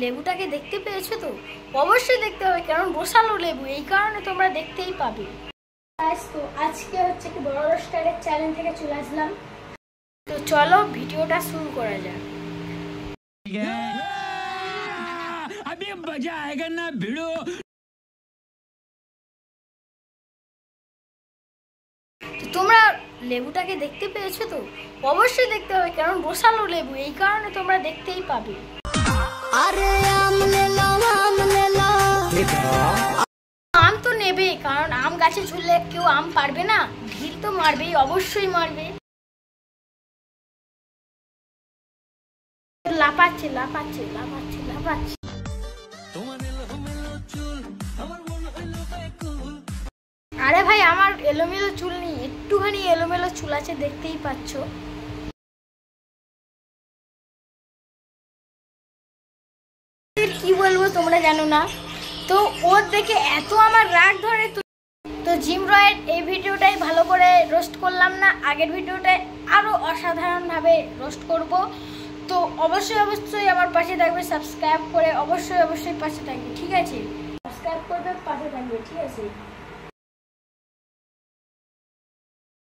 লেবুটাকে দেখতে পেয়েছো তো? অবশ্যই দেখতে হবে, কারণ রসালো লেবু, এই কারণে তোমরা দেখতেই পাবে। তো আজকে হচ্ছে কি বড় রোস্টারের চ্যানেল থেকে চলে আসলাম। তো চলো ভিডিওটা শুরু করা যাক। अभी मजा आएगा ना भिड़ो। তোমরা লেবুটাকে দেখতে পেয়েছো তো? অবশ্যই দেখতে হবে, কারণ রসালো লেবু, এই কারণে তোমরা দেখতেই পাবে। আরে আম তো নেবে, কারণ আম গাছে ঝুললে কেউ আম পারবে না, ঢিল তো মারবেই, অবশ্যই মারবে। লাফাচ্ছে লাফাচ্ছে লাফাচ্ছে লাফাচ্ছে। আরে ভাই, আমার এলোমেলো চুল নেই, একটুখানি এলোমেলো চুল আছে, দেখতেই পাচ্ছ। কি বলবো তোমরা জানো না, তো ওর দেখে এত আমার রাগ ধরে। তো জিম রয়ের এই ভিডিওটাই ভালো করে রোস্ট করলাম না, আগের ভিডিওটায় আরো অসাধারণ ভাবে রোস্ট করব। তো অবশ্যই অবশ্যই আমার পাশে থাকবে, সাবস্ক্রাইব করে অবশ্যই অবশ্যই পাশে থাকবে, ঠিক আছে? সাবস্ক্রাইব করবে, পাশে থাকবে, ঠিক আছে?